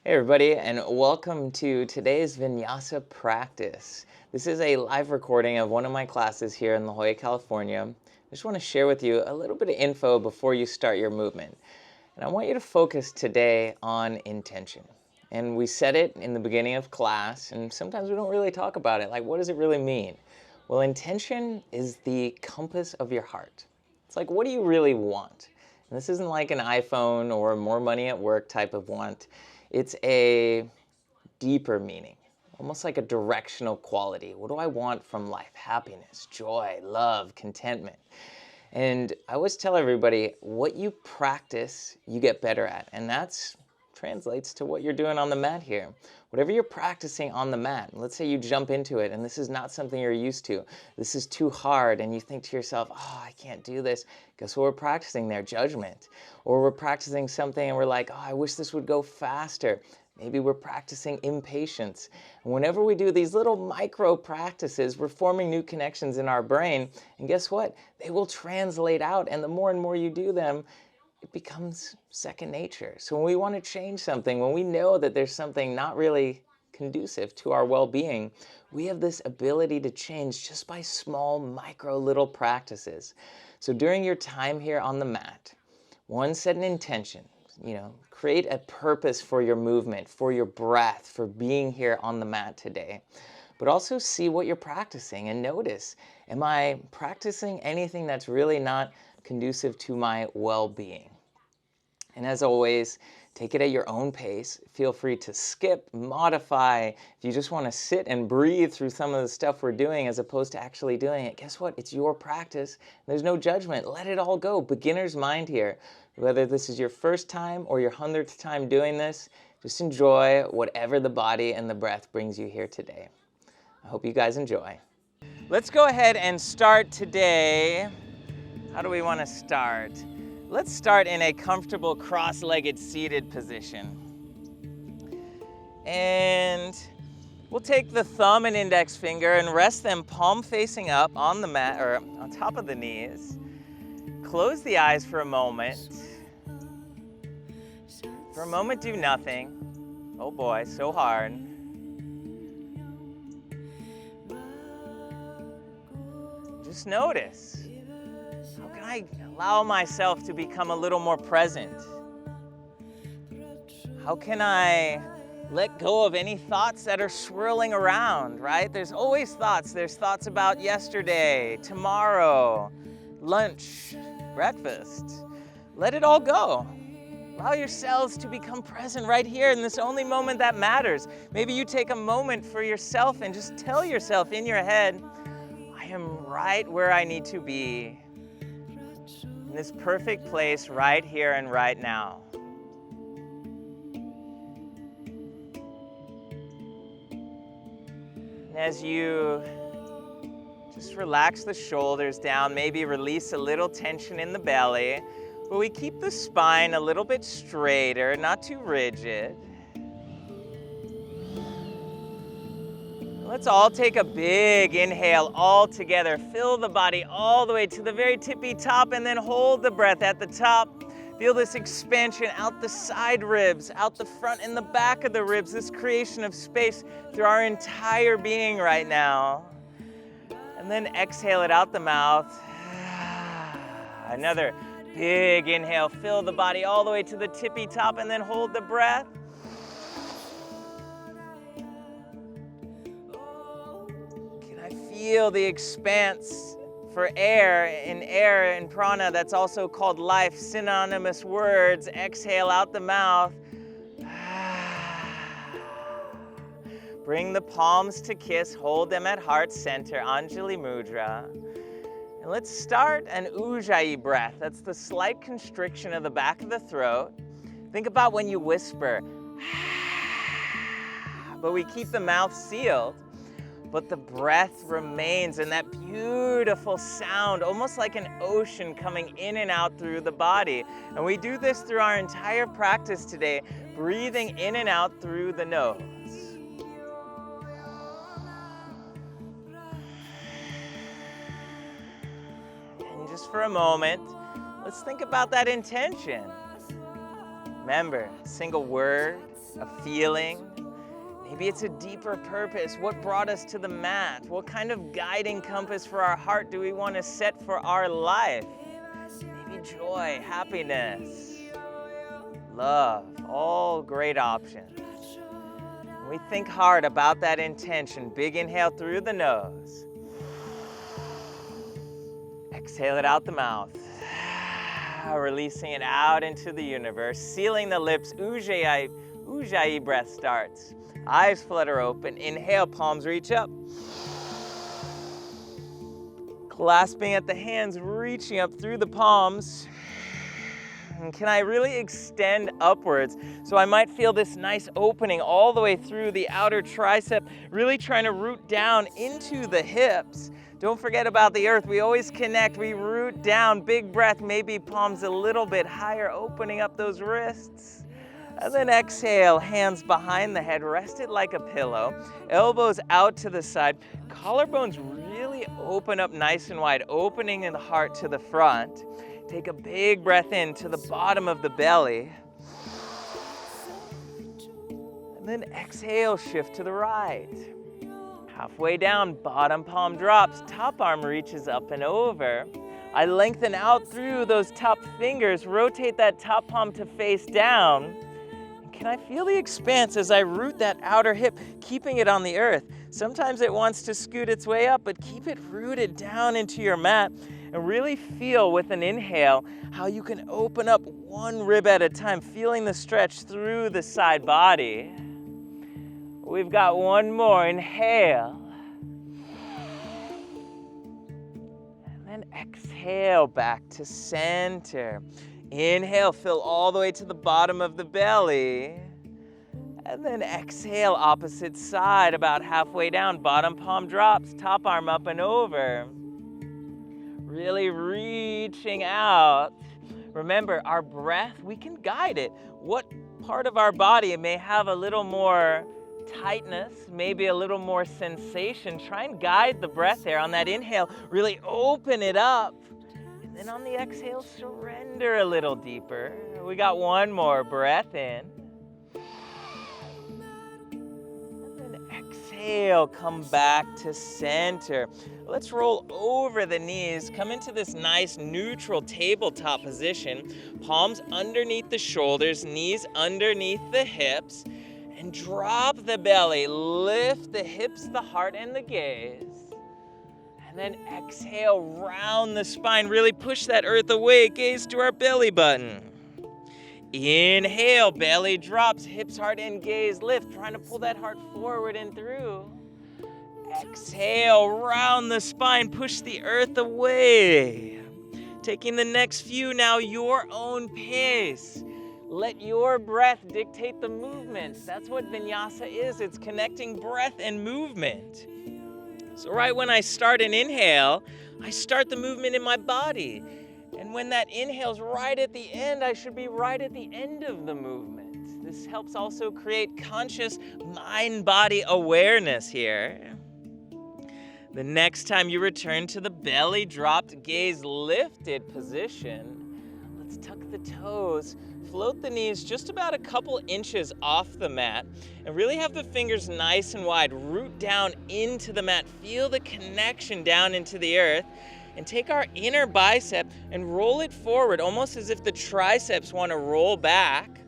Hey everybody, and welcome to today's Vinyasa practice. This is a live recording of one of my classes here in La Jolla, California. I just want to share with you a little bit of info before you start your movement. And I want you to focus today on intention. And we said it in the beginning of class, and sometimes we don't really talk about it. Like, what does it really mean? Well, intention is the compass of your heart. It's like, what do you really want? And this isn't like an iPhone or more money at work type of want. It's a deeper meaning, almost like a directional quality. What do I want from life? Happiness, joy, love, contentment. And I always tell everybody, what you practice, you get better at. And that's translates to what you're doing on the mat here. Whatever you're practicing on the mat, let's say you jump into it and this is not something you're used to. This is too hard and you think to yourself, oh, I can't do this. Guess what we're practicing there? Judgment. Or we're practicing something and we're like, oh, I wish this would go faster. Maybe we're practicing impatience. And whenever we do these little micro practices, we're forming new connections in our brain. And guess what? They will translate out. And the more and more you do them, it becomes second nature. So when we want to change something, when we know that there's something not really conducive to our well-being, we have this ability to change just by small, micro little practices. So during your time here on the mat, one, set an intention. Create a purpose for your movement, for your breath, for being here on the mat today. But also see what you're practicing and notice, am I practicing anything that's really not conducive to my well-being? And as always, take it at your own pace. Feel free to skip, modify. If you just want to sit and breathe through some of the stuff we're doing as opposed to actually doing it, guess what? It's your practice. There's no judgment. Let it all go. Beginner's mind here. Whether this is your first time or your 100th time doing this, just enjoy whatever the body and the breath brings you here today. I hope you guys enjoy. Let's go ahead and start today. How do we want to start? Let's start in a comfortable cross-legged seated position. And we'll take the thumb and index finger and rest them palm facing up on the mat or on top of the knees. Close the eyes for a moment. For a moment, do nothing. Oh boy, so hard. Just notice. How can I allow myself to become a little more present? How can I let go of any thoughts that are swirling around, right? There's always thoughts. There's thoughts about yesterday, tomorrow, lunch, breakfast. Let it all go. Allow yourselves to become present right here in this only moment that matters. Maybe you take a moment for yourself and just tell yourself in your head, I am right where I need to be. In this perfect place right here and right now. And as you just relax the shoulders down, maybe release a little tension in the belly, but we keep the spine a little bit straighter, not too rigid. Let's all take a big inhale all together. Fill the body all the way to the very tippy top and then hold the breath at the top. Feel this expansion out the side ribs, out the front and the back of the ribs, this creation of space through our entire being right now. And then exhale it out the mouth. Another big inhale. Fill the body all the way to the tippy top and then hold the breath. Feel the expanse for air in prana, that's also called life, synonymous words. Exhale out the mouth. Bring the palms to kiss, hold them at heart center, Anjali Mudra. And let's start an Ujjayi breath. That's the slight constriction of the back of the throat. Think about when you whisper, but we keep the mouth sealed. But the breath remains in that beautiful sound, almost like an ocean coming in and out through the body. And we do this through our entire practice today, breathing in and out through the nose. And just for a moment, let's think about that intention. Remember, a single word, a feeling. Maybe it's a deeper purpose. What brought us to the mat? What kind of guiding compass for our heart do we want to set for our life? Maybe joy, happiness, love, all great options. When we think hard about that intention, big inhale through the nose. Exhale it out the mouth. Releasing it out into the universe. Sealing the lips, Ujjayi breath starts. Eyes flutter open. Inhale, palms reach up. Clasping at the hands, reaching up through the palms. And can I really extend upwards? So I might feel this nice opening all the way through the outer tricep, really trying to root down into the hips. Don't forget about the earth. We always connect. We root down. Big breath, maybe palms a little bit higher, opening up those wrists. And then exhale, hands behind the head, rest it like a pillow. Elbows out to the side. Collarbones really open up nice and wide, opening the heart to the front. Take a big breath in to the bottom of the belly. And then exhale, shift to the right. Halfway down, bottom palm drops, top arm reaches up and over. I lengthen out through those top fingers, rotate that top palm to face down. And can I feel the expanse as I root that outer hip, keeping it on the earth? Sometimes it wants to scoot its way up, but keep it rooted down into your mat and really feel with an inhale how you can open up one rib at a time, feeling the stretch through the side body. We've got one more. Inhale. And then exhale back to center. Inhale, fill all the way to the bottom of the belly. And then exhale, opposite side, about halfway down. Bottom palm drops, top arm up and over. Really reaching out. Remember, our breath, we can guide it. What part of our body may have a little more tightness, maybe a little more sensation? Try and guide the breath there. On that inhale, really open it up. And then on the exhale, surrender a little deeper. We got one more. Breath in. And then exhale, come back to center. Let's roll over the knees, come into this nice neutral tabletop position. Palms underneath the shoulders, knees underneath the hips. And drop the belly, lift the hips, the heart, and the gaze. And then exhale, round the spine, really push that earth away, gaze to our belly button. Inhale, belly drops, hips, heart, and gaze lift, trying to pull that heart forward and through. Exhale, round the spine, push the earth away. Taking the next few now, your own pace. Let your breath dictate the movement. That's what vinyasa is. It's connecting breath and movement. So right when I start an inhale, I start the movement in my body. And when that inhale's right at the end, I should be right at the end of the movement. This helps also create conscious mind-body awareness here. The next time you return to the belly dropped, gaze lifted position, let's tuck the toes. Float the knees just about a couple inches off the mat and really have the fingers nice and wide. Root down into the mat. Feel the connection down into the earth and take our inner bicep and roll it forward, almost as if the triceps want to roll back.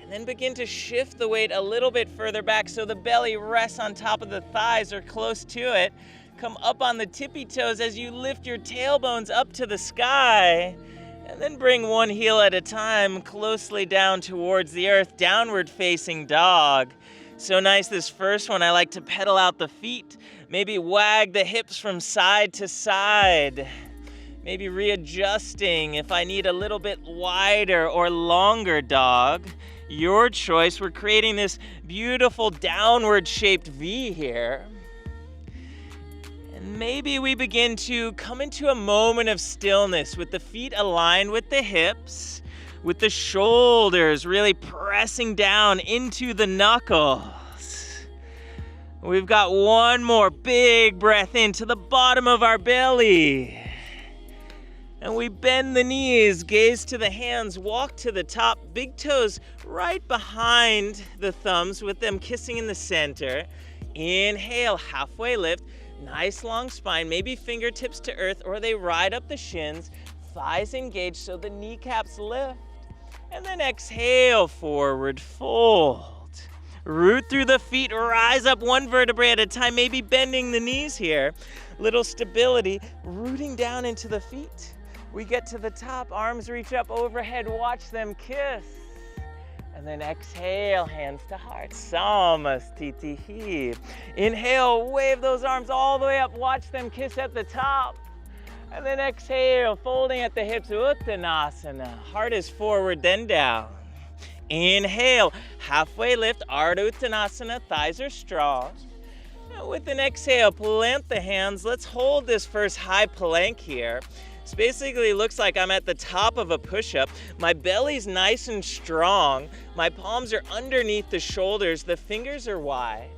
And then begin to shift the weight a little bit further back so the belly rests on top of the thighs or close to it. Come up on the tippy toes as you lift your tailbones up to the sky. And then bring one heel at a time closely down towards the earth, downward facing dog. So nice, this first one, I like to pedal out the feet, maybe wag the hips from side to side, maybe readjusting if I need a little bit wider or longer dog. Your choice. We're creating this beautiful downward shaped V here. Maybe we begin to come into a moment of stillness with the feet aligned with the hips, with the shoulders really pressing down into the knuckles. We've got one more big breath into the bottom of our belly. And we bend the knees, gaze to the hands, walk to the top, big toes right behind the thumbs with them kissing in the center. Inhale, halfway lift, nice long spine, maybe fingertips to earth or they ride up the shins, thighs engaged so the kneecaps lift. And then exhale, forward fold. Root through the feet, rise up one vertebrae at a time, maybe bending the knees here. Little stability, rooting down into the feet. We get to the top, arms reach up overhead, watch them kiss. And then exhale, hands to heart, Samastitihi. Inhale, wave those arms all the way up, watch them kiss at the top. And then exhale, folding at the hips, Uttanasana. Heart is forward, then down. Inhale, halfway lift, Ardha Uttanasana, thighs are strong. Now with an exhale, plant the hands. Let's hold this first high plank here. This basically looks like I'm at the top of a push-up. My belly's nice and strong. My palms are underneath the shoulders. The fingers are wide.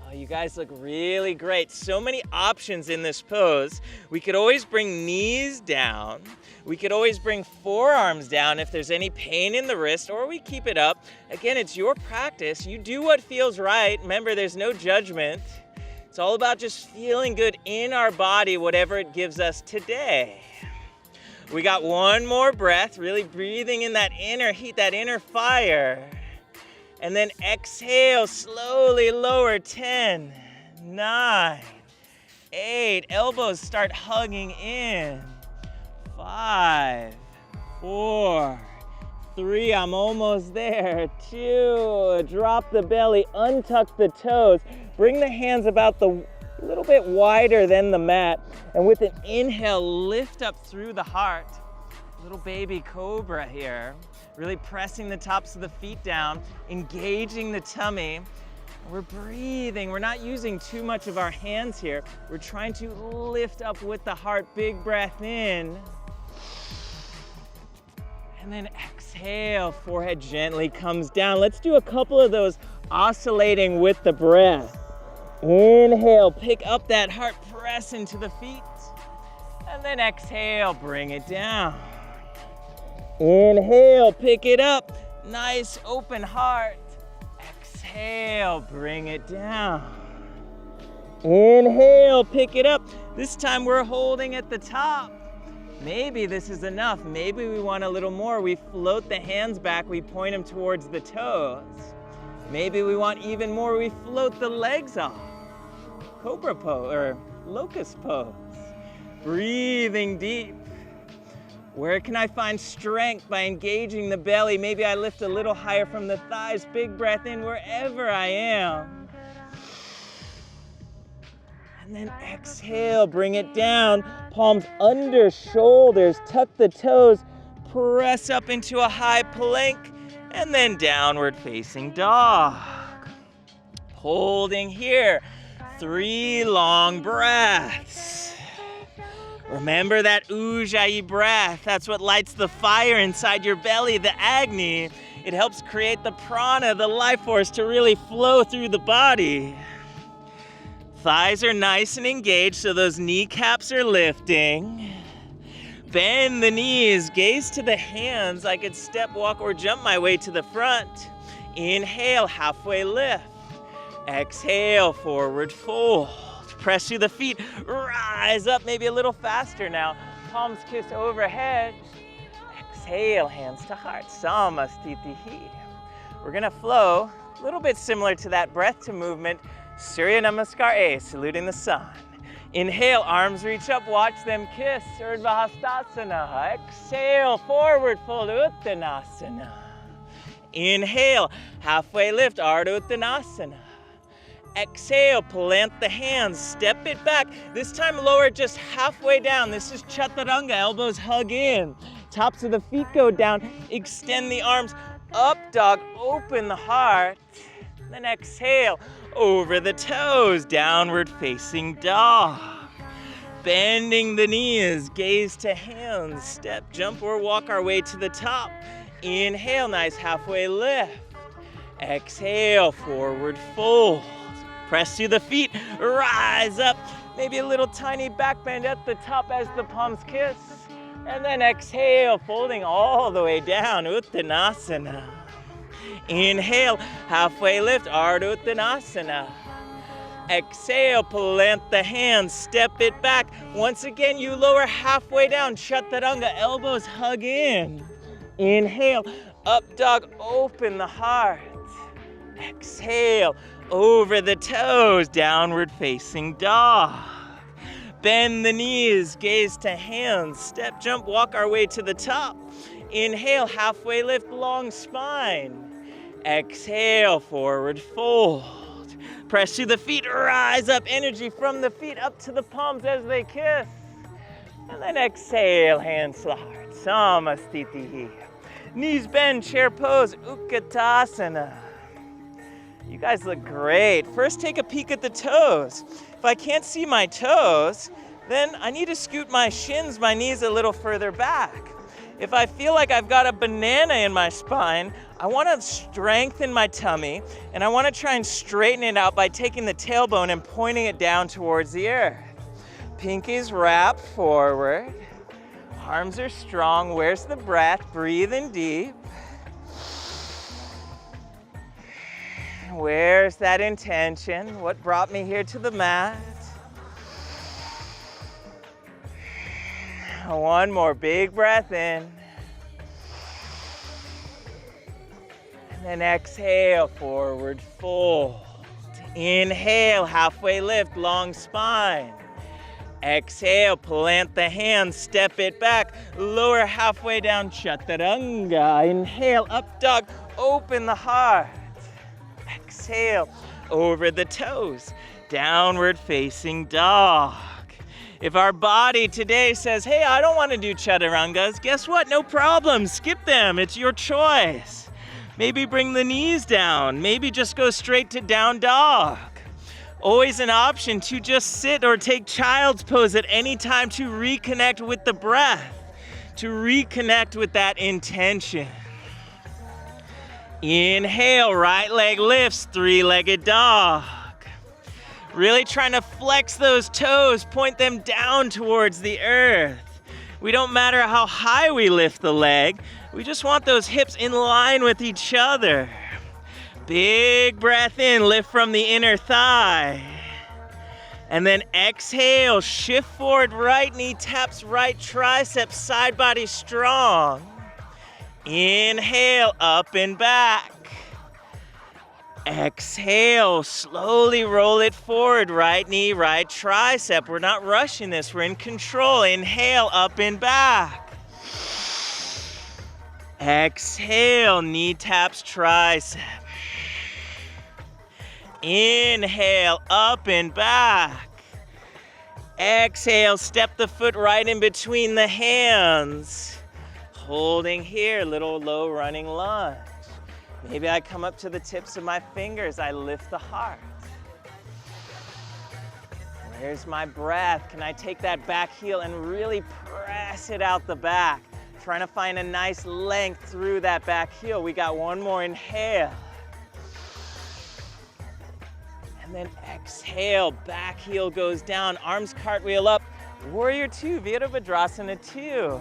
Oh, you guys look really great. So many options in this pose. We could always bring knees down. We could always bring forearms down if there's any pain in the wrist, or we keep it up. Again, it's your practice. You do what feels right. Remember, there's no judgment. It's all about just feeling good in our body, whatever it gives us today. We got one more breath, really breathing in that inner heat, that inner fire. And then exhale, slowly lower, 10, 9, 8. Elbows start hugging in. 5, 4, 3, I'm almost there. 2, drop the belly, untuck the toes. Bring the hands about a little bit wider than the mat. And with an inhale, lift up through the heart. Little baby cobra here. Really pressing the tops of the feet down, engaging the tummy. We're breathing. We're not using too much of our hands here. We're trying to lift up with the heart. Big breath in. And then exhale, forehead gently comes down. Let's do a couple of those oscillating with the breath. Inhale, pick up that heart, press into the feet. And then exhale, bring it down. Inhale, pick it up. Nice open heart. Exhale, bring it down. Inhale, pick it up. This time we're holding at the top. Maybe this is enough. Maybe we want a little more. We float the hands back. We point them towards the toes. Maybe we want even more. We float the legs off. Cobra pose or locust pose. Breathing deep. Where can I find strength? By engaging the belly. Maybe I lift a little higher from the thighs. Big breath in wherever I am. And then exhale, bring it down. Palms under shoulders, tuck the toes, press up into a high plank, and then downward facing dog. Holding here, 3 long breaths. Remember that Ujjayi breath. That's what lights the fire inside your belly, the Agni. It helps create the prana, the life force, to really flow through the body. Thighs are nice and engaged, so those kneecaps are lifting. Bend the knees, gaze to the hands. I could step, walk, or jump my way to the front. Inhale, halfway lift. Exhale, forward fold. Press through the feet, rise up, maybe a little faster now. Palms kiss overhead. Exhale, hands to heart, Samastitihi. We're gonna flow a little bit similar to that breath to movement. Surya Namaskar A, saluting the sun. Inhale, arms reach up, watch them kiss, Urdhva Hastasana. Exhale, forward fold, Uttanasana. Inhale, halfway lift, Ardha Uttanasana. Exhale, plant the hands, step it back. This time lower just halfway down. This is Chaturanga, elbows hug in. Tops of the feet go down, extend the arms, up dog, open the heart. Then exhale, over the toes, downward facing dog. Bending the knees, gaze to hands, step, jump, or walk our way to the top. Inhale, nice halfway lift. Exhale, forward fold. Press through the feet, rise up. Maybe a little tiny back bend at the top as the palms kiss. And then exhale, folding all the way down, Uttanasana. Inhale, halfway lift, Ardha Uttanasana. Exhale, plant the hands, step it back. Once again, you lower halfway down, Chaturanga, elbows hug in. Inhale, up dog, open the heart. Exhale, over the toes, downward facing dog. Bend the knees, gaze to hands, step, jump, walk our way to the top. Inhale, halfway lift, long spine. Exhale, forward fold. Press through the feet, rise up, energy from the feet up to the palms as they kiss. And then exhale, hands to the heart, Samasthiti. Knees bend, chair pose, Utkatasana. You guys look great. First, take a peek at the toes. If I can't see my toes, then I need to scoot my shins, my knees a little further back. If I feel like I've got a banana in my spine, I want to strengthen my tummy, and I want to try and straighten it out by taking the tailbone and pointing it down towards the earth. Pinkies wrap forward. Arms are strong. Where's the breath? Breathe in deep. Where's that intention? What brought me here to the mat? One more big breath in. And then exhale, forward fold. Inhale, halfway lift, long spine. Exhale, plant the hands, step it back, lower halfway down, Chaturanga. Inhale, up dog, open the heart. Exhale, over the toes, downward facing dog. If our body today says, hey, I don't want to do Chaturangas, guess what? No problem, skip them, it's your choice. Maybe bring the knees down, maybe just go straight to down dog. Always an option to just sit or take child's pose at any time to reconnect with the breath, to reconnect with that intention. Inhale, right leg lifts, three-legged dog. Really trying to flex those toes, point them down towards the earth. We don't matter how high we lift the leg, we just want those hips in line with each other. Big breath in, lift from the inner thigh. And then exhale, shift forward, right knee taps right tricep, side body strong. Inhale, up and back. Exhale, slowly roll it forward, right knee, right tricep. We're not rushing this, we're in control. Inhale, up and back. Exhale, knee taps tricep. Inhale, up and back. Exhale, step the foot right in between the hands. Holding here, little low running lunge. Maybe I come up to the tips of my fingers, I lift the heart. Where's my breath? Can I take that back heel and really press it out the back? Trying to find a nice length through that back heel. We got one more, inhale. And then exhale, back heel goes down, arms cartwheel up. Warrior two, Virabhadrasana 2.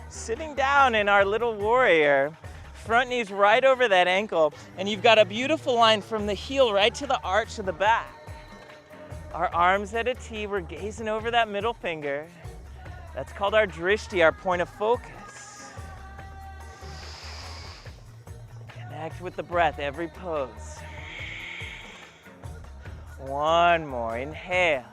Sitting down in our little warrior, front knees right over that ankle, and you've got a beautiful line from the heel right to the arch of the back. Our arms at a T, we're gazing over that middle finger. That's called our drishti, our point of focus. Connect with the breath, every pose. One more, inhale.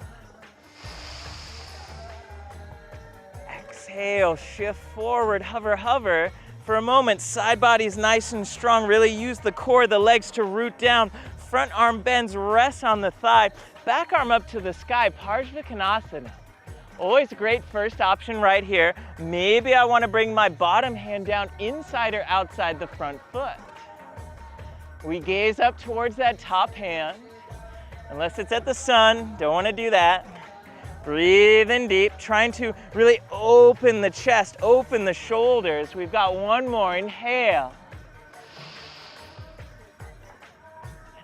Exhale, shift forward, hover, hover. For a moment, side body's nice and strong. Really use the core of the legs to root down. Front arm bends, rest on the thigh. Back arm up to the sky, Parsvakonasana. Always a great first option right here. Maybe I want to bring my bottom hand down inside or outside the front foot. We gaze up towards that top hand. Unless it's at the sun, don't want to do that. Breathe in deep, trying to really open the chest, open the shoulders. We've got one more, inhale.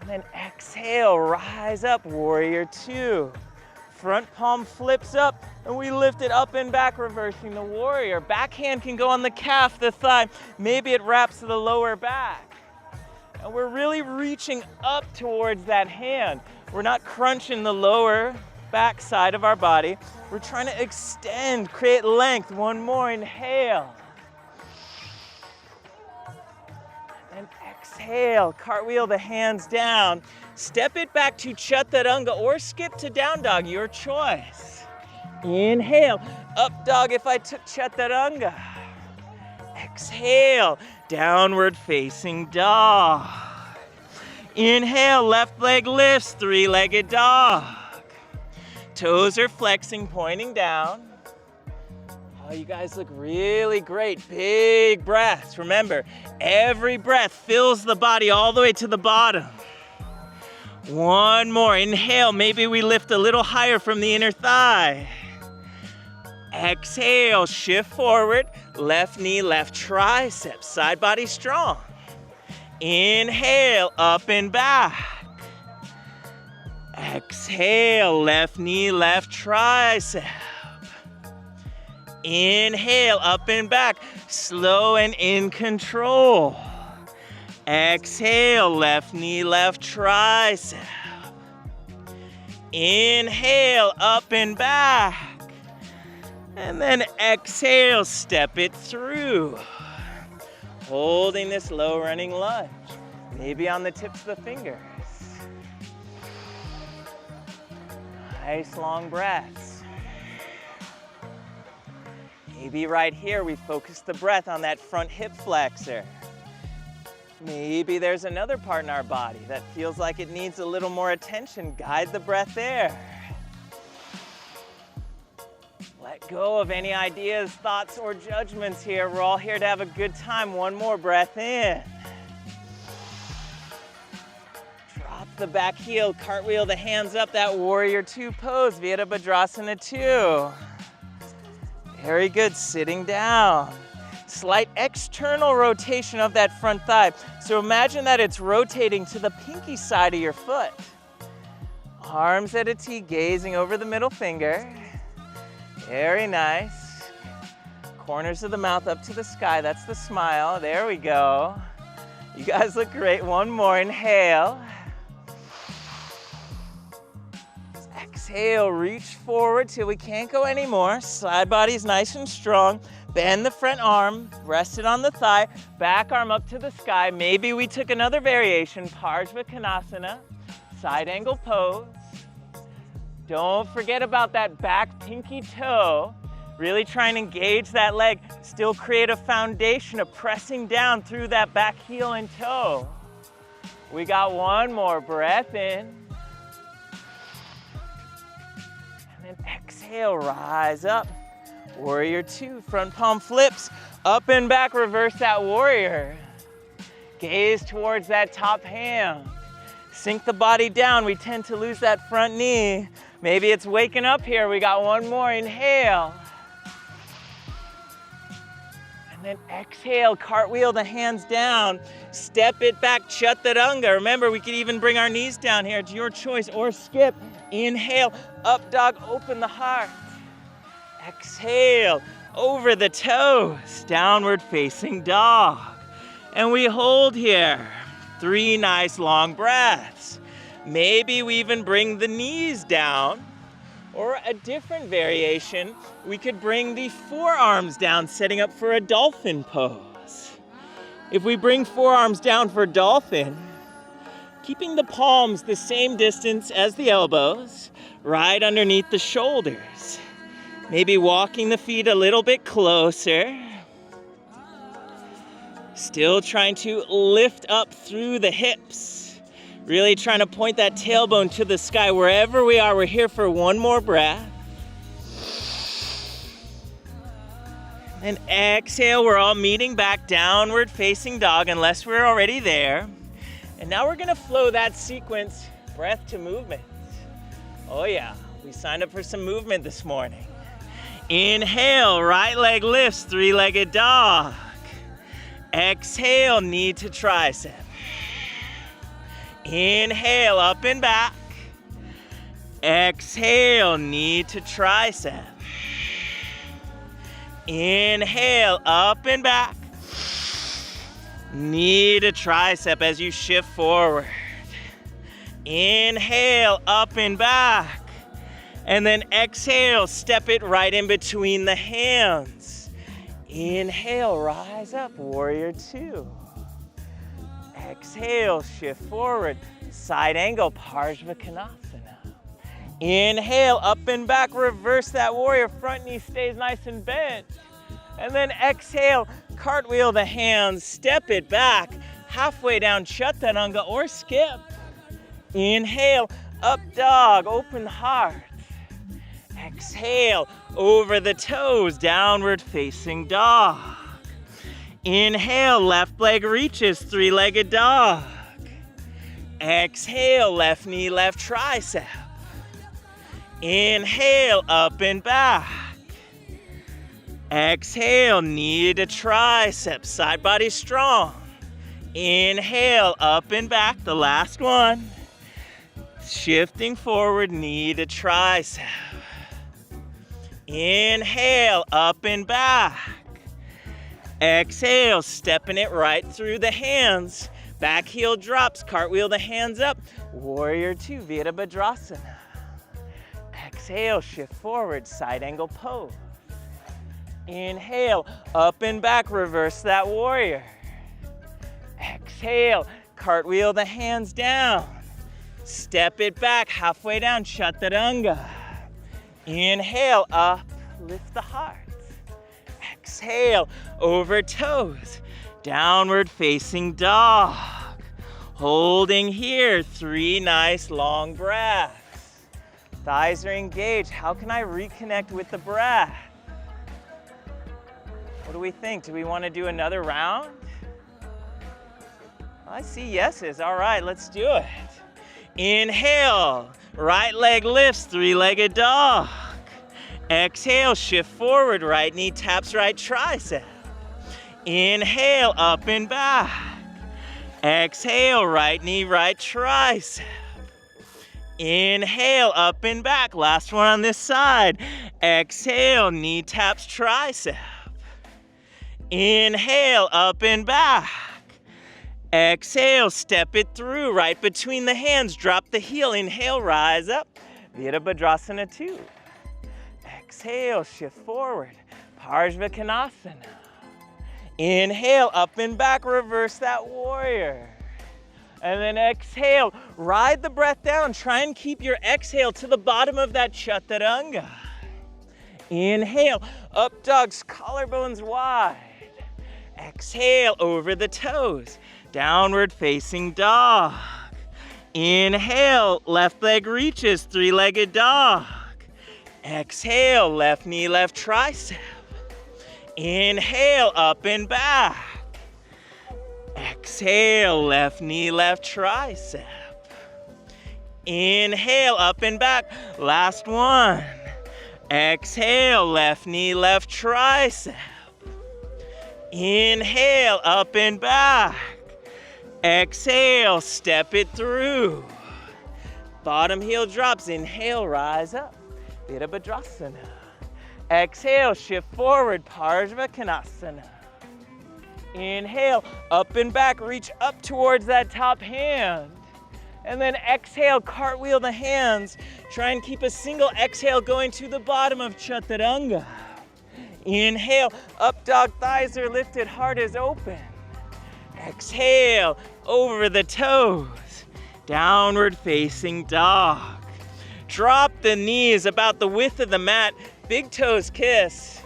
And then exhale, rise up, warrior two. Front palm flips up, And we lift it up and back, reversing the warrior. Back hand can go on the calf, the thigh. Maybe it wraps to the lower back. And we're really reaching up towards that hand. We're not crunching the lower back side of our body. We're trying to extend, create length. One more, inhale. And exhale, cartwheel the hands down. Step it back to chaturanga or skip to down dog, your choice. Inhale, up dog if I took chaturanga. Exhale, downward facing dog. Inhale, left leg lifts, three-legged dog. Toes are flexing, pointing down. Oh, you guys look really great. Big breaths. Remember, every breath fills the body all the way to the bottom. One more. Inhale, maybe we lift a little higher from the inner thigh. Exhale, shift forward, left knee, left tricep, side body strong. Inhale, up and back. Exhale, left knee, left tricep. Inhale, up and back, slow and in control. Exhale, left knee, left tricep. Inhale, up and back. And then exhale, step it through. Holding this low running lunge, maybe on the tips of the fingers. Nice long breaths. Maybe right here we focus the breath on that front hip flexor. Maybe there's another part in our body that feels like it needs a little more attention. Guide the breath there. Let go of any ideas, thoughts, or judgments here. We're all here to have a good time. One more breath in. Drop the back heel, cartwheel the hands up, that warrior two pose, Virabhadrasana 2. Very good, sitting down. Slight external rotation of that front thigh. So imagine that it's rotating to the pinky side of your foot. Arms at a T, gazing over the middle finger. Very nice. Corners of the mouth up to the sky. That's the smile. There we go. You guys look great. One more. Inhale. Exhale. Reach forward till we can't go anymore. Side body's nice and strong. Bend the front arm. Rest it on the thigh. Back arm up to the sky. Maybe we took another variation. Parsvakonasana. Side angle pose. Don't forget about that back pinky toe. Really try and engage that leg. Still create a foundation of pressing down through that back heel and toe. We got one more. Breath in. And then exhale, rise up. Warrior two, front palm flips. Up and back, reverse that warrior. Gaze towards that top hand. Sink the body down. We tend to lose that front knee. Maybe it's waking up here. We got one more. Inhale. And then exhale, cartwheel the hands down. Step it back, chaturanga. Remember, we could even bring our knees down here. It's your choice. Or skip. Inhale, up dog, open the heart. Exhale, over the toes, downward facing dog. And we hold here. 3 nice long breaths. Maybe we even bring the knees down, or a different variation, we could bring the forearms down, setting up for a dolphin pose. If we bring forearms down for dolphin, keeping the palms the same distance as the elbows, right underneath the shoulders. Maybe walking the feet a little bit closer. Still trying to lift up through the hips. Really trying to point that tailbone to the sky. Wherever we are, we're here for one more breath. And exhale, we're all meeting back, downward facing dog, unless we're already there. And now we're gonna flow that sequence, breath to movement. Oh yeah, we signed up for some movement this morning. Inhale, right leg lifts, 3-legged dog. Exhale, knee to tricep. Inhale, up and back. Exhale, knee to tricep. Inhale, up and back. Knee to tricep as you shift forward. Inhale, up and back. And then exhale, step it right in between the hands. Inhale, rise up, warrior two. Exhale, shift forward, side angle, Parsvakonasana. Inhale, up and back, reverse that warrior, front knee stays nice and bent. And then exhale, cartwheel the hands, step it back, halfway down, chaturanga or skip. Inhale, up dog, open heart. Exhale, over the toes, downward facing dog. Inhale, left leg reaches, three-legged dog. Exhale, left knee, left tricep. Inhale, up and back. Exhale, knee to tricep, side body strong. Inhale, up and back, the last one. Shifting forward, knee to tricep. Inhale, up and back. Exhale, stepping it right through the hands. Back heel drops, cartwheel the hands up. Warrior two, Virabhadrasana. Exhale, shift forward, side angle pose. Inhale, up and back, reverse that warrior. Exhale, cartwheel the hands down. Step it back, halfway down, chaturanga. Inhale, up, lift the heart. Exhale, over toes, downward facing dog. Holding here, three nice long breaths. Thighs are engaged. How can I reconnect with the breath? What do we think? Do we want to do another round? I see yeses. All right, let's do it. Inhale, right leg lifts, three-legged dog. Exhale, shift forward, right knee taps right tricep. Inhale, up and back. Exhale, right knee, right tricep. Inhale, up and back. Last one on this side. Exhale, knee taps tricep. Inhale, up and back. Exhale, step it through, right between the hands. Drop the heel, inhale, rise up. Virabhadrasana 2. Exhale, shift forward. Parsvakonasana. Inhale, up and back, reverse that warrior. And then exhale, ride the breath down. Try and keep your exhale to the bottom of that chaturanga. Inhale, up dogs, collarbones wide. Exhale, over the toes, downward facing dog. Inhale, left leg reaches, three-legged dog. Exhale, left knee, left tricep. Inhale, up and back. Exhale, left knee, left tricep. Inhale, up and back. Last one. Exhale, left knee, left tricep. Inhale, up and back. Exhale, step it through. Bottom heel drops. Inhale, rise up. Virabhadrasana. Exhale, shift forward, Parsvakonasana. Inhale, up and back, reach up towards that top hand. And then exhale, cartwheel the hands. Try and keep a single exhale going to the bottom of chaturanga. Inhale, up dog, thighs are lifted, heart is open. Exhale, over the toes, downward facing dog. Drop the knees about the width of the mat, big toes kiss.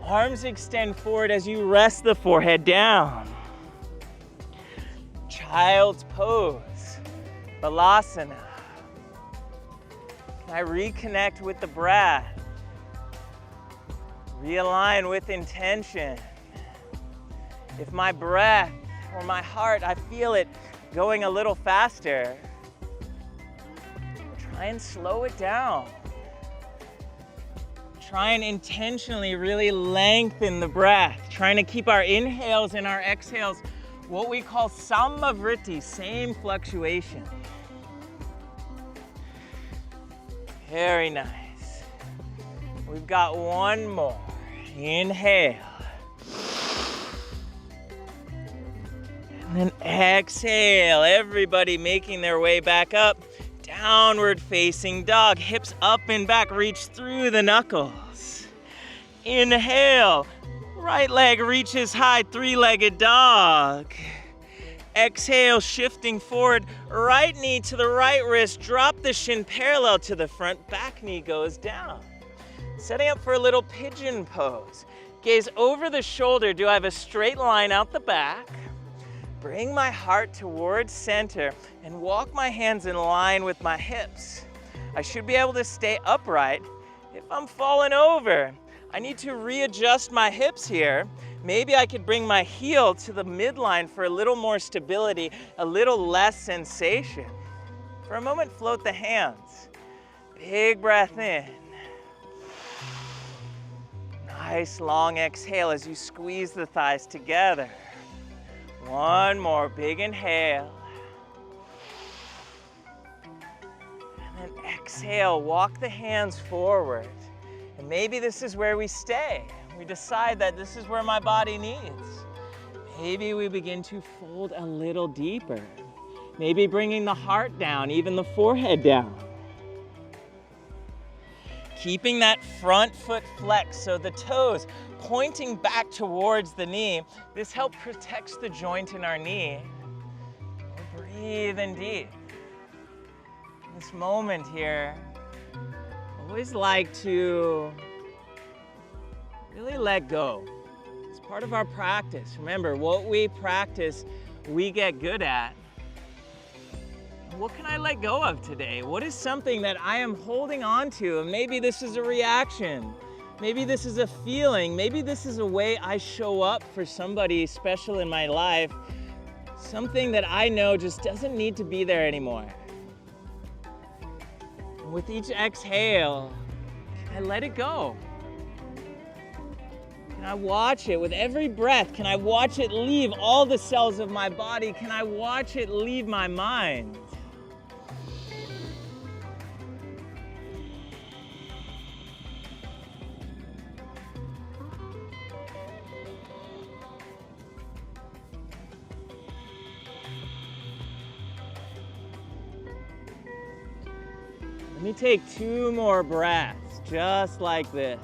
Arms extend forward as you rest the forehead down. Child's pose, Balasana. Can I reconnect with the breath? Realign with intention. If my breath or my heart, I feel it going a little faster, try and slow it down. Try and intentionally really lengthen the breath, trying to keep our inhales and our exhales what we call samavritti, same fluctuation. Very nice. We've got one more. Inhale. And then exhale. Everybody making their way back up. Downward facing dog. Hips up and back. Reach through the knuckles. Inhale. Right leg reaches high. Three-legged dog. Exhale, shifting forward. Right knee to the right wrist. Drop the shin parallel to the front. Back knee goes down. Setting up for a little pigeon pose. Gaze over the shoulder. Do I have a straight line out the back? Bring my heart towards center and walk my hands in line with my hips. I should be able to stay upright. If I'm falling over, I need to readjust my hips here. Maybe I could bring my heel to the midline for a little more stability, a little less sensation. For a moment, float the hands. Big breath in. Nice long exhale as you squeeze the thighs together. One more big inhale. And then exhale, walk the hands forward. And maybe this is where we stay. We decide that this is where my body needs. Maybe we begin to fold a little deeper. Maybe bringing the heart down, even the forehead down. Keeping that front foot flexed, so the toes pointing back towards the knee. This helps protect the joint in our knee. Breathe in deep. In this moment here, I always like to really let go. It's part of our practice. Remember, what we practice, we get good at. What can I let go of today? What is something that I am holding on to? And maybe this is a reaction. Maybe this is a feeling. Maybe this is a way I show up for somebody special in my life. Something that I know just doesn't need to be there anymore. And with each exhale, can I let it go? Can I watch it with every breath? Can I watch it leave all the cells of my body? Can I watch it leave my mind? Let me take 2 more breaths, just like this.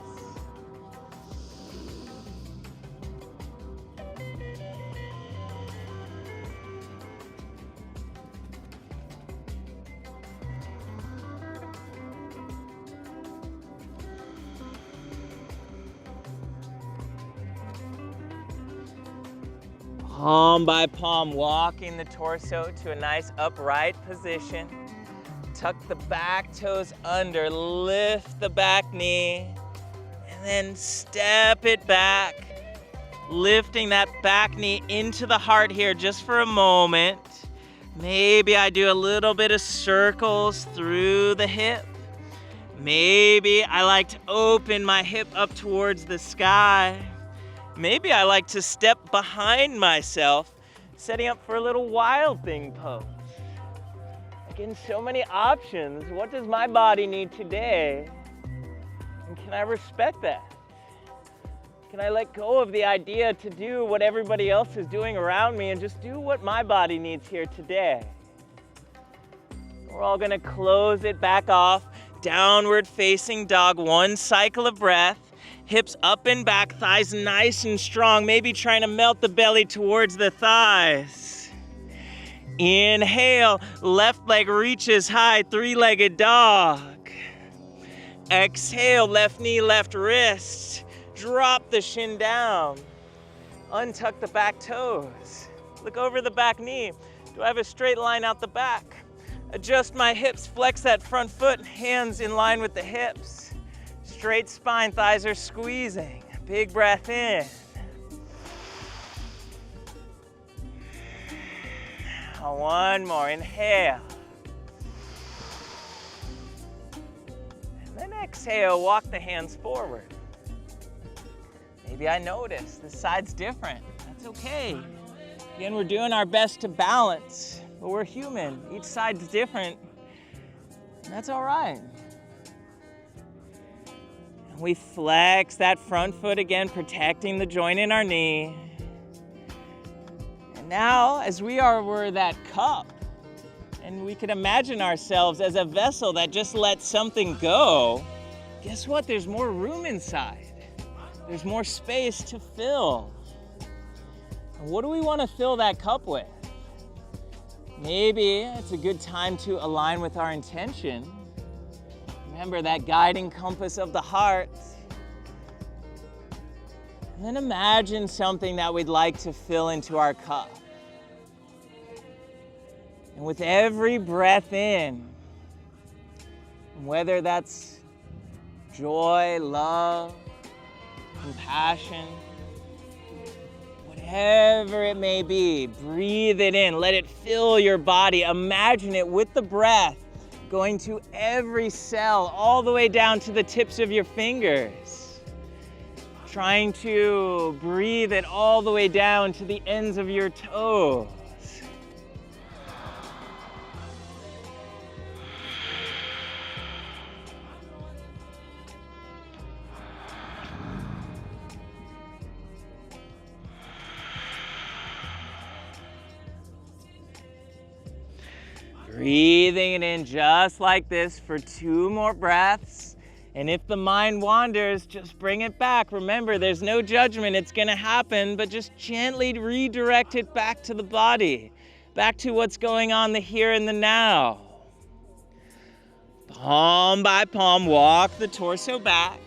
Palm by palm, walking the torso to a nice upright position. Tuck the back toes under, lift the back knee, and then step it back. Lifting that back knee into the heart here just for a moment. Maybe I do a little bit of circles through the hip. Maybe I like to open my hip up towards the sky. Maybe I like to step behind myself, setting up for a little wild thing pose. Again, so many options. What does my body need today? And can I respect that? Can I let go of the idea to do what everybody else is doing around me and just do what my body needs here today? We're all gonna close it back off. Downward facing dog, 1 cycle of breath. Hips up and back, thighs nice and strong. Maybe trying to melt the belly towards the thighs. Inhale, left leg reaches high, 3-legged dog. Exhale, left knee, left wrist. Drop the shin down. Untuck the back toes. Look over the back knee. Do I have a straight line out the back? Adjust my hips, flex that front foot, hands in line with the hips. Straight spine, thighs are squeezing. Big breath in. One more, inhale. And then exhale, walk the hands forward. Maybe I notice this side's different. That's okay. Again, we're doing our best to balance, but we're human. Each side's different, and that's all right. We flex that front foot again, protecting the joint in our knee. And now, as we're that cup, and we can imagine ourselves as a vessel that just lets something go, guess what? There's more room inside. There's more space to fill. And what do we want to fill that cup with? Maybe it's a good time to align with our intention. Remember that guiding compass of the heart. And then imagine something that we'd like to fill into our cup. And with every breath in, whether that's joy, love, compassion, whatever it may be, breathe it in, let it fill your body. Imagine it with the breath going to every cell, all the way down to the tips of your fingers. Trying to breathe it all the way down to the ends of your toes. Breathing it in just like this for 2 more breaths. And if the mind wanders, just bring it back. Remember, there's no judgment. It's going to happen, but just gently redirect it back to the body, back to what's going on the here and the now. Palm by palm, walk the torso back.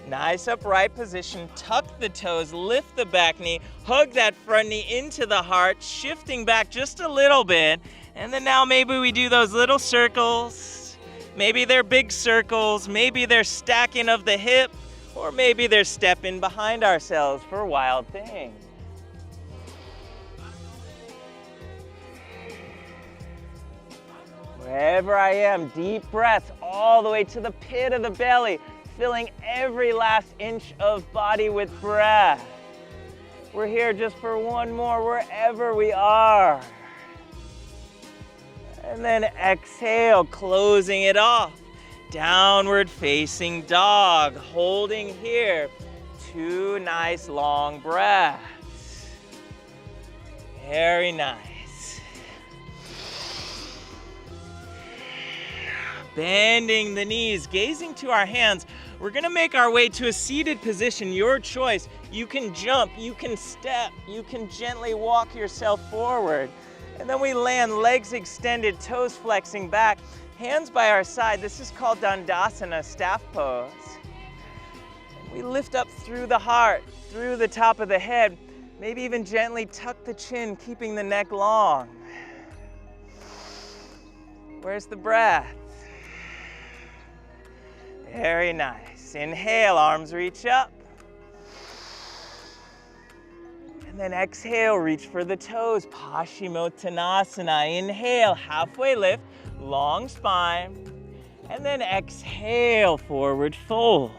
Nice upright position. Tuck the toes, lift the back knee, hug that front knee into the heart, shifting back just a little bit. And then now maybe we do those little circles. Maybe they're big circles, maybe they're stacking of the hip, or maybe they're stepping behind ourselves for wild thing. Wherever I am, deep breaths all the way to the pit of the belly, filling every last inch of body with breath. We're here just for 1 more, wherever we are. And then exhale, closing it off. Downward facing dog, holding here. 2 nice long breaths. Very nice. Bending the knees, gazing to our hands. We're gonna make our way to a seated position, your choice. You can jump, you can step, you can gently walk yourself forward. And then we land, legs extended, toes flexing back, hands by our side. This is called Dandasana, staff pose. And we lift up through the heart, through the top of the head, maybe even gently tuck the chin, keeping the neck long. Where's the breath? Very nice. Inhale, arms reach up. And then exhale, reach for the toes, Paschimottanasana. Inhale, halfway lift, long spine. And then exhale, forward fold.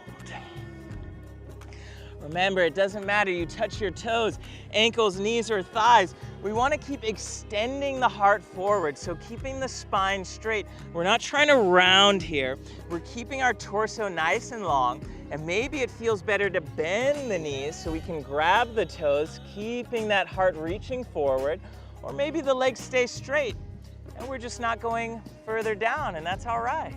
Remember, it doesn't matter, you touch your toes, ankles, knees, or thighs. We want to keep extending the heart forward, so keeping the spine straight. We're not trying to round here. We're keeping our torso nice and long, and maybe it feels better to bend the knees so we can grab the toes, keeping that heart reaching forward, or maybe the legs stay straight, and we're just not going further down, and that's all right.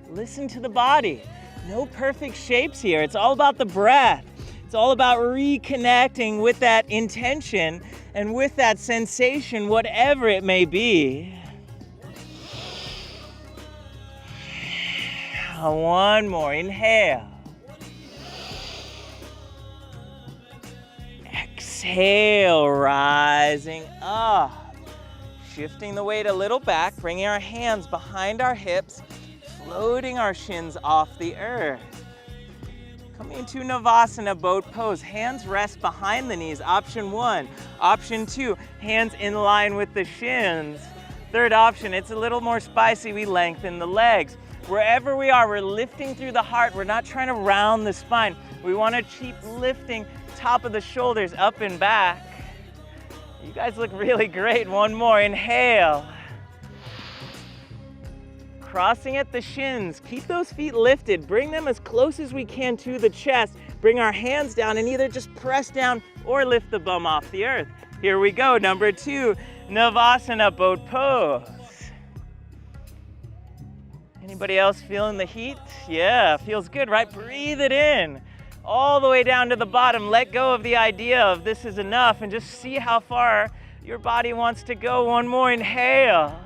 Listen to the body. No perfect shapes here. It's all about the breath. It's all about reconnecting with that intention and with that sensation, whatever it may be. One more, inhale. Exhale, rising up. Shifting the weight a little back, bringing our hands behind our hips, floating our shins off the earth. Coming into Navasana, boat pose. Hands rest behind the knees, option 1. Option 2, hands in line with the shins. Third option, it's a little more spicy, we lengthen the legs. Wherever we are, we're lifting through the heart. We're not trying to round the spine. We want to keep lifting top of the shoulders up and back. You guys look really great. One more, inhale. Crossing at the shins. Keep those feet lifted. Bring them as close as we can to the chest. Bring our hands down and either just press down or lift the bum off the earth. Here we go, number 2, Navasana boat pose. Anybody else feeling the heat? Yeah, feels good, right? Breathe it in all the way down to the bottom. Let go of the idea of this is enough and just see how far your body wants to go. One more, inhale.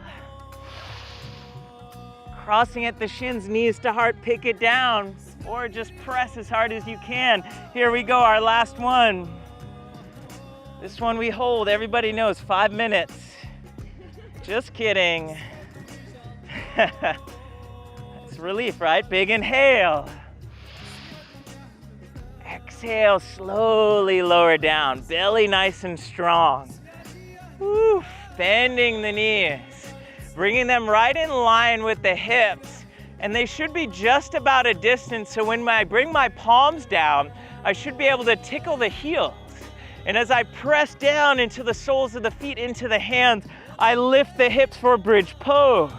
Crossing at the shins, knees to heart, pick it down, or just press as hard as you can. Here we go, our last one. This one we hold, everybody knows, 5 minutes. Just kidding. It's relief, right? Big inhale. Exhale, slowly lower down. Belly nice and strong. Woo. Bending the knees. Bringing them right in line with the hips. And they should be just about a distance, so when I bring my palms down, I should be able to tickle the heels. And as I press down into the soles of the feet, into the hands, I lift the hips for bridge pose.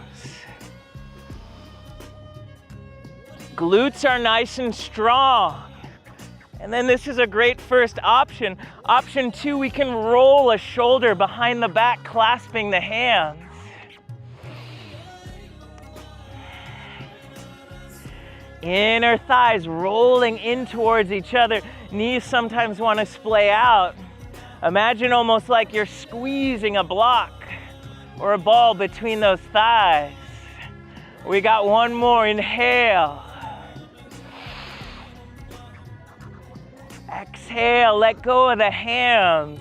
Glutes are nice and strong. And then this is a great first option. Option 2, we can roll a shoulder behind the back, clasping the hands. Inner thighs rolling in towards each other. Knees sometimes want to splay out. Imagine almost like you're squeezing a block or a ball between those thighs. We got one more, inhale. Exhale, let go of the hands.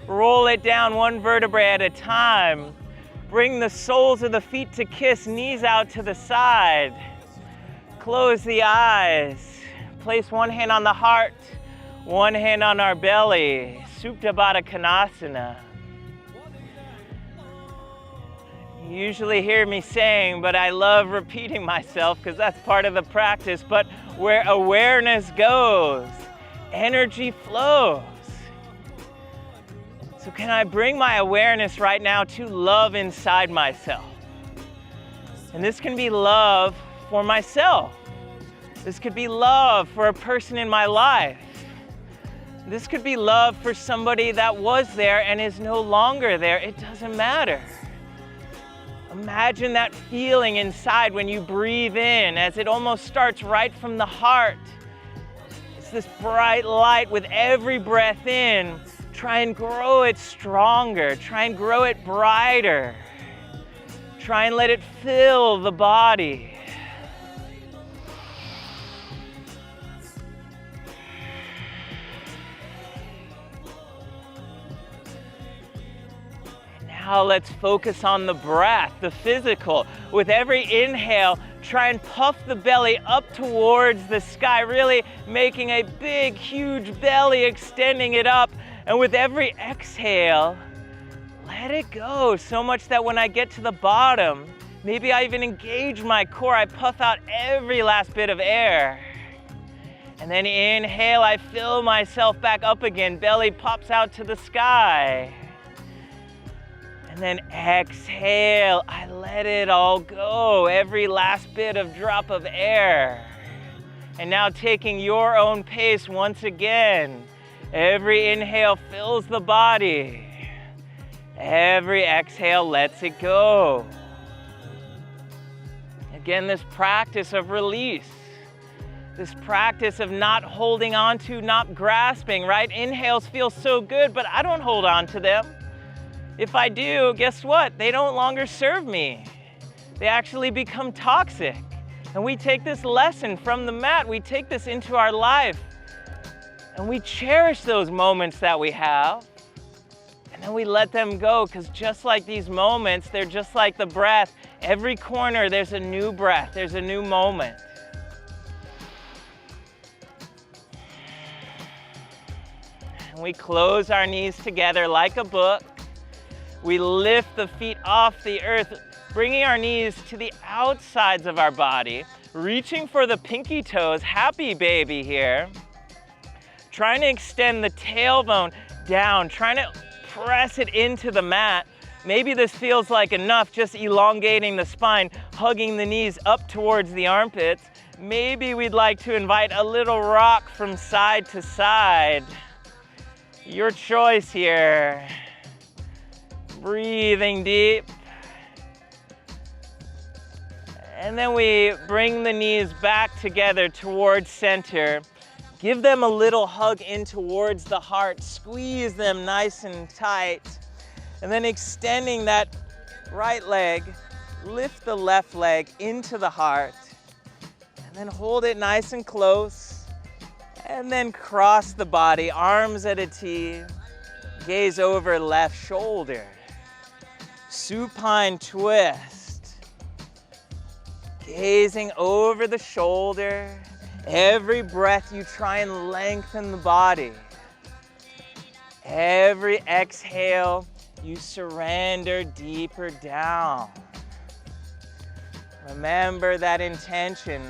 Roll it down one vertebrae at a time. Bring the soles of the feet to kiss, knees out to the side. Close the eyes. Place one hand on the heart, one hand on our belly. Supta Baddha Konasana. You usually hear me saying, but I love repeating myself because that's part of the practice, but where awareness goes, energy flows. So can I bring my awareness right now to love inside myself? And this can be love for myself. This could be love for a person in my life. This could be love for somebody that was there and is no longer there. It doesn't matter. Imagine that feeling inside when you breathe in, as it almost starts right from the heart. It's this bright light with every breath in. Try and grow it stronger. Try and grow it brighter. Try and let it fill the body. Now let's focus on the breath, the physical. With every inhale, try and puff the belly up towards the sky, really making a big, huge belly, extending it up. And with every exhale, let it go so much that when I get to the bottom, maybe I even engage my core, I puff out every last bit of air. And then inhale, I fill myself back up again, belly pops out to the sky. And then exhale, I let it all go, every last bit of drop of air. And now taking your own pace once again. Every inhale fills the body. Every exhale lets it go. Again, this practice of release. This practice of not holding on to, not grasping, right? Inhales feel so good, but I don't hold on to them. If I do, guess what? They don't longer serve me. They actually become toxic. And we take this lesson from the mat, we take this into our life, and we cherish those moments that we have, and then we let them go, because just like these moments, they're just like the breath. Every corner, there's a new breath, there's a new moment. And we close our knees together like a book. We lift the feet off the earth, bringing our knees to the outsides of our body, reaching for the pinky toes, happy baby here. Trying to extend the tailbone down, trying to press it into the mat. Maybe this feels like enough, just elongating the spine, hugging the knees up towards the armpits. Maybe we'd like to invite a little rock from side to side. Your choice here. Breathing deep. And then we bring the knees back together towards center. Give them a little hug in towards the heart. Squeeze them nice and tight. And then extending that right leg, lift the left leg into the heart. And then hold it nice and close. And then cross the body, arms at a T. Gaze over left shoulder. Supine twist. Gazing over the shoulder. Every breath you try and lengthen the body. Every exhale you surrender deeper down. Remember that intention,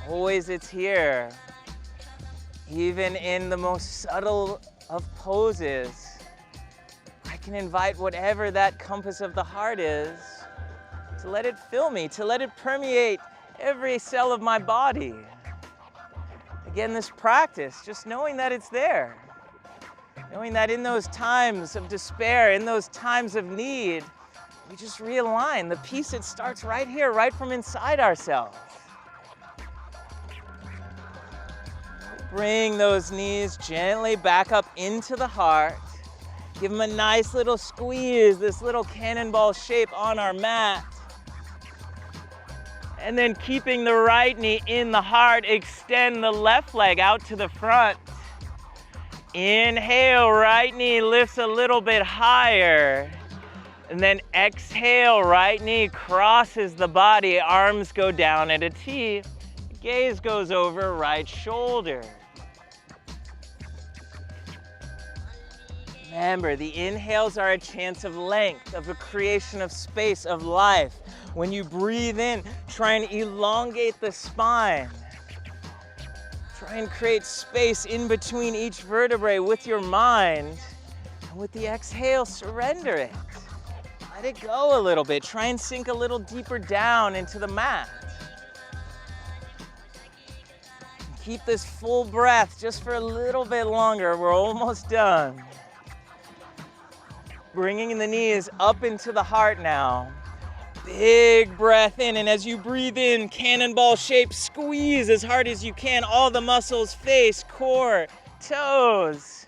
always it's here. Even in the most subtle of poses, I can invite whatever that compass of the heart is to let it fill me, to let it permeate every cell of my body. Again, this practice, just knowing that it's there. Knowing that in those times of despair, in those times of need, we just realign. The peace, it starts right here, right from inside ourselves. Bring those knees gently back up into the heart. Give them a nice little squeeze, this little cannonball shape on our mat. And then keeping the right knee in the heart, extend the left leg out to the front. Inhale, right knee lifts a little bit higher. And then exhale, right knee crosses the body, arms go down at a T. Gaze goes over right shoulder. Remember, the inhales are a chance of length, of a creation of space, of life. When you breathe in, try and elongate the spine. Try and create space in between each vertebrae with your mind. And with the exhale, surrender it. Let it go a little bit. Try and sink a little deeper down into the mat. Keep this full breath just for a little bit longer. We're almost done. Bringing the knees up into the heart now. Big breath in, and as you breathe in, cannonball shape, squeeze as hard as you can, all the muscles, face, core, toes.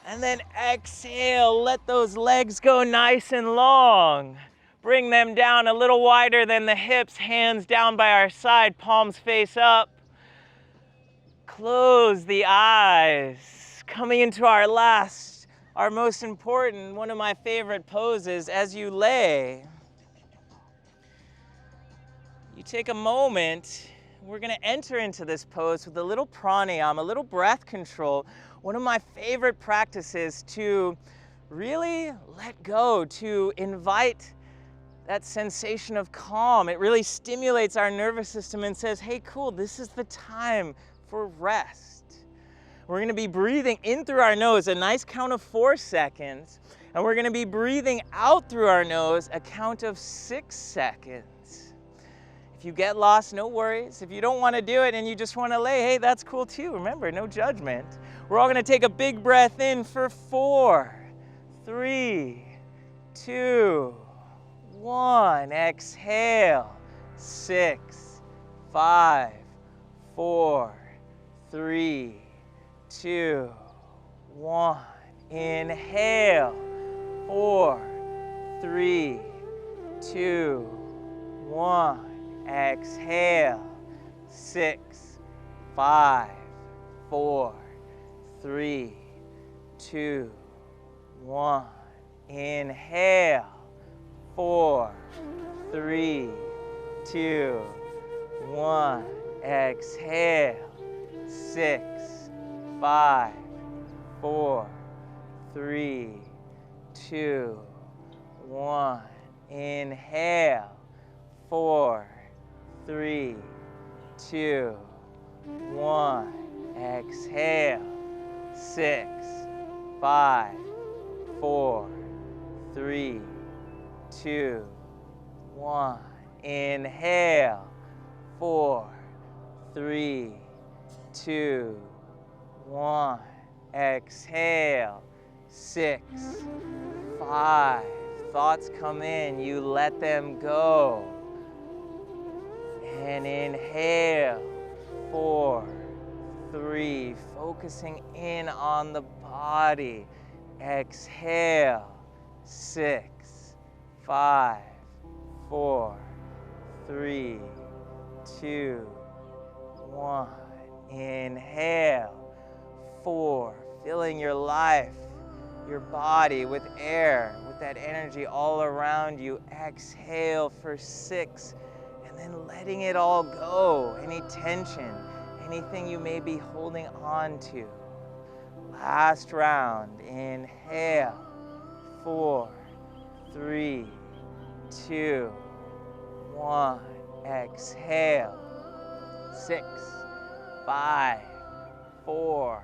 And then exhale, let those legs go nice and long. Bring them down a little wider than the hips, hands down by our side, palms face up. Close the eyes. Coming into our last, our most important, one of my favorite poses, as you lay. You take a moment, we're gonna enter into this pose with a little pranayama, a little breath control. One of my favorite practices to really let go, to invite that sensation of calm. It really stimulates our nervous system and says, hey, cool, this is the time for rest. We're gonna be breathing in through our nose, a nice count of 4 seconds, and we're gonna be breathing out through our nose, a count of 6 seconds. If you get lost, no worries. If you don't wanna do it and you just wanna lay, hey, that's cool too. Remember, no judgment. We're all gonna take a big breath in for 4, 3, 2, 1. Exhale, 6, 5, 4, 3, 2, 1. Inhale, 4, 3, 2, 1. Exhale, 6, 5, 4, 3, 2, 1. Inhale, 4, 3, 2, 1. Exhale, 6, 5, 4, 3, 2, 1. Inhale, 4, 3, 2, 1. Exhale, 6, 5, 4, 3, 2, 1. Inhale. 4, 3, 2, 1. Exhale. 6, 5. Thoughts come in, you let them go. And inhale. 4, 3. Focusing in on the body. Exhale. 6, 5, 4, 3, 2, 1. Inhale. 4. Filling your life, your body with air, with that energy all around you. Exhale for 6, and then letting it all go. Any tension, anything you may be holding on to. Last round. Inhale. 4, 3, 2, 1. Exhale. 6, 5, 4,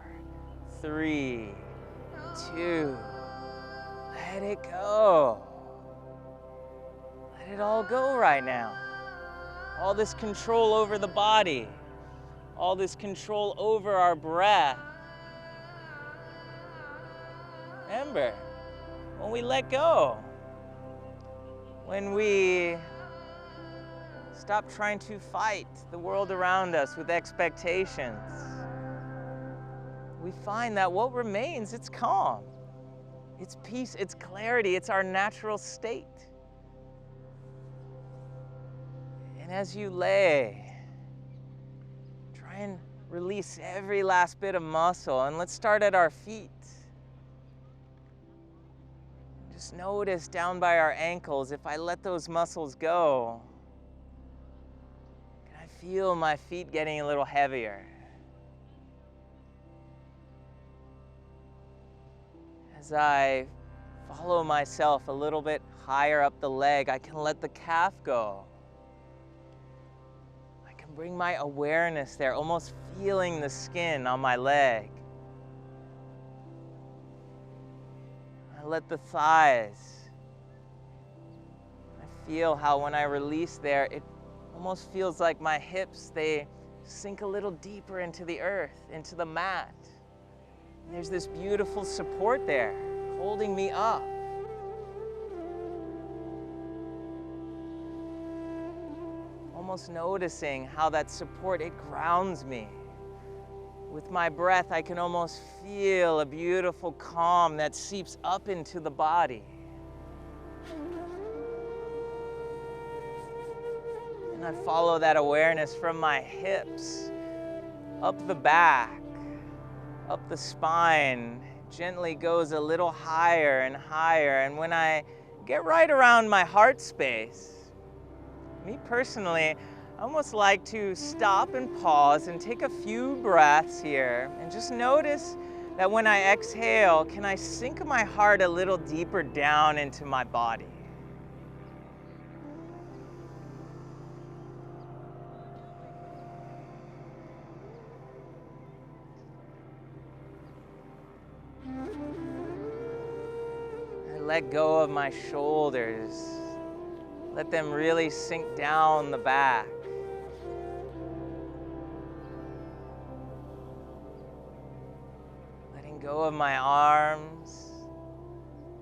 3, 2. Let it go. Let it all go right now. All this control over the body, all this control over our breath. Remember, when we let go, when we stop trying to fight the world around us with expectations, we find that what remains, it's calm, it's peace, it's clarity, it's our natural state. And as you lay, try and release every last bit of muscle. And let's start at our feet. Just notice down by our ankles, if I let those muscles go, can I feel my feet getting a little heavier? As I follow myself a little bit higher up the leg, I can let the calf go. I can bring my awareness there, almost feeling the skin on my leg. I let the thighs. I feel how when I release there, it almost feels like my hips, they sink a little deeper into the earth, into the mat. And there's this beautiful support there, holding me up. Almost noticing how that support, it grounds me. With my breath, I can almost feel a beautiful calm that seeps up into the body. And I follow that awareness from my hips, up the back, up the spine, gently goes a little higher and higher. And when I get right around my heart space, me personally, I almost like to stop and pause and take a few breaths here and just notice that when I exhale, can I sink my heart a little deeper down into my body? I let go of my shoulders. Let them really sink down the back. Letting go of my arms,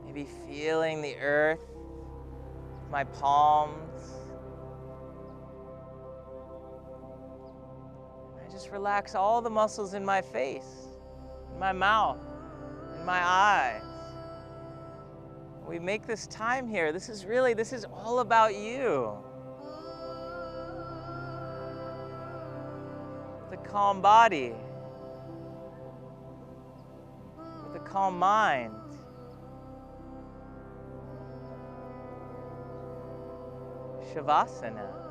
maybe feeling the earth, my palms. I just relax all the muscles in my face, in my mouth, in my eyes. We make this time here. This is all about you. With a calm body, with a calm mind. Shavasana.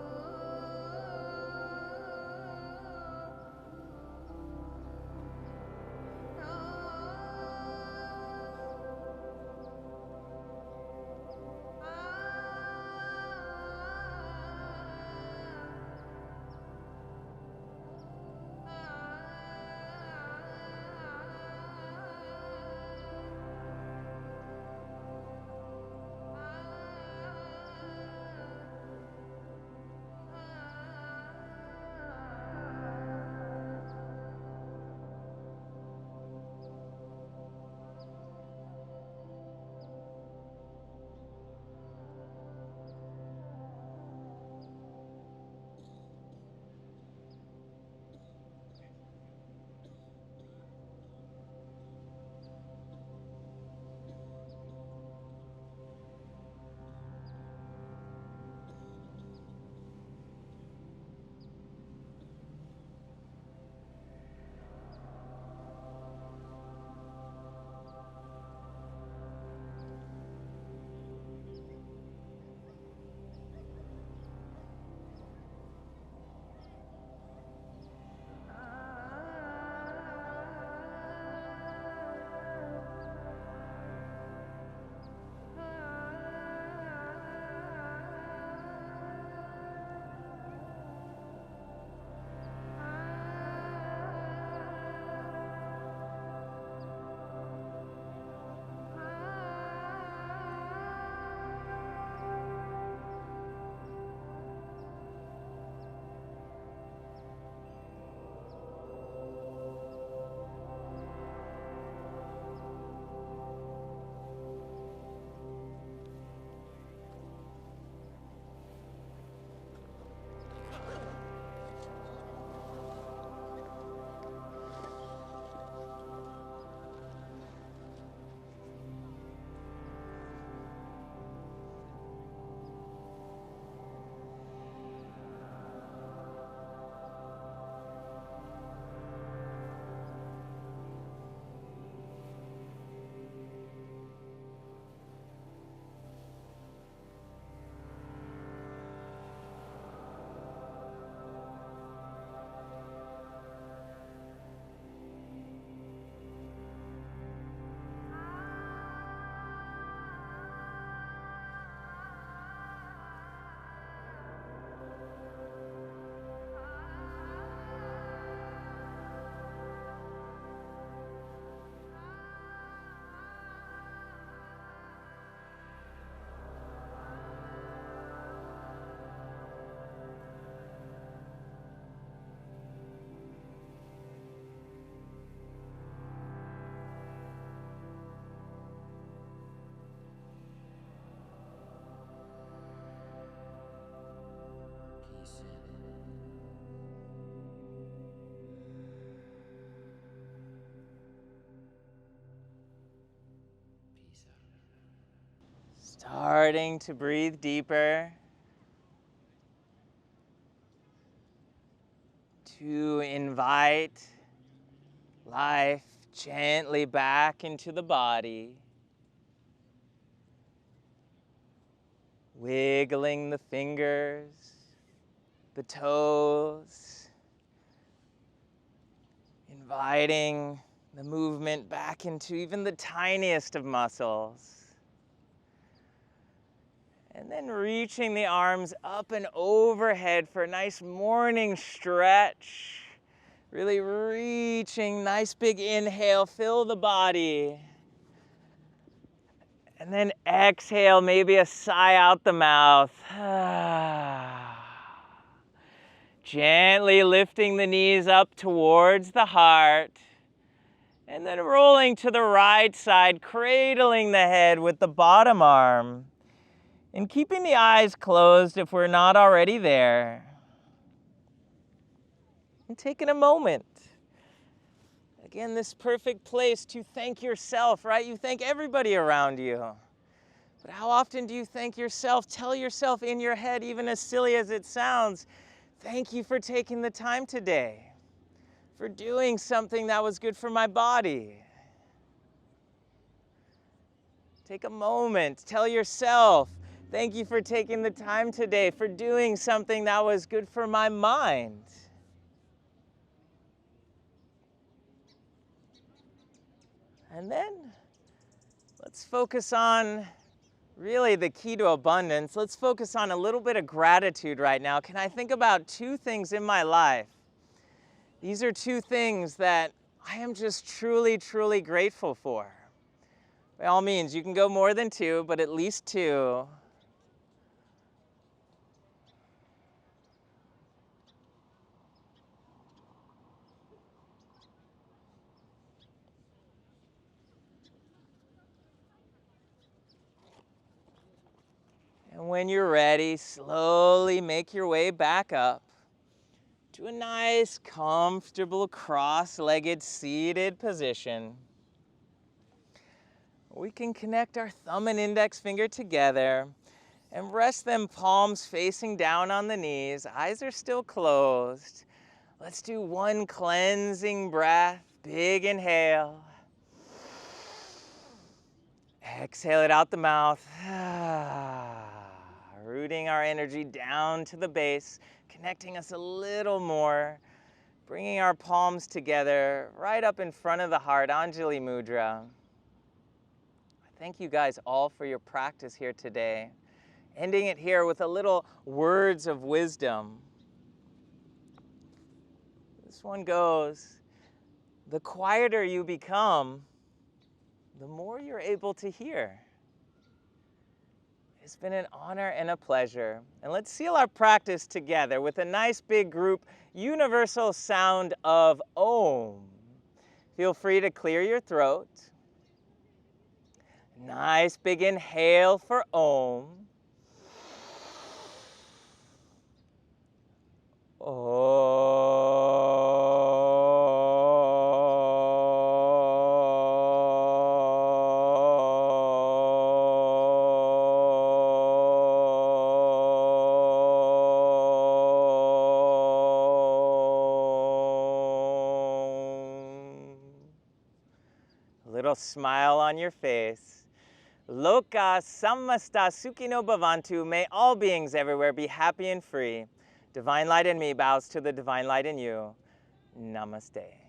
starting to breathe deeper, to invite life gently back into the body, wiggling the fingers, the toes, inviting the movement back into even the tiniest of muscles. And then reaching the arms up and overhead for a nice morning stretch. Really reaching, nice big inhale, fill the body. And then exhale, maybe a sigh out the mouth. Gently lifting the knees up towards the heart. And then rolling to the right side, cradling the head with the bottom arm. And keeping the eyes closed if we're not already there. And taking a moment. Again, this perfect place to thank yourself, right? You thank everybody around you. But how often do you thank yourself? Tell yourself in your head, even as silly as it sounds, thank you for taking the time today, for doing something that was good for my body. Take a moment, tell yourself, thank you for taking the time today, for doing something that was good for my mind. And then let's focus on really the key to abundance. Let's focus on a little bit of gratitude right now. Can I think about two things in my life? These are two things that I am just truly, truly grateful for. By all means, you can go more than two, but at least two. And when you're ready, slowly make your way back up to a nice, comfortable, cross-legged, seated position. We can connect our thumb and index finger together and rest them palms facing down on the knees. Eyes are still closed. Let's do one cleansing breath. Big inhale. Exhale it out the mouth. Rooting our energy down to the base, connecting us a little more, bringing our palms together right up in front of the heart, Anjali Mudra. Thank you guys all for your practice here today. Ending it here with a little words of wisdom. This one goes, the quieter you become, the more you're able to hear. It's been an honor and a pleasure. And let's seal our practice together with a nice big group universal sound of Om. Feel free to clear your throat. Nice big inhale for Om. Little smile on your face. Loka samasta sukhino bhavantu. May all beings everywhere be happy and free. Divine light in me bows to the divine light in you. Namaste.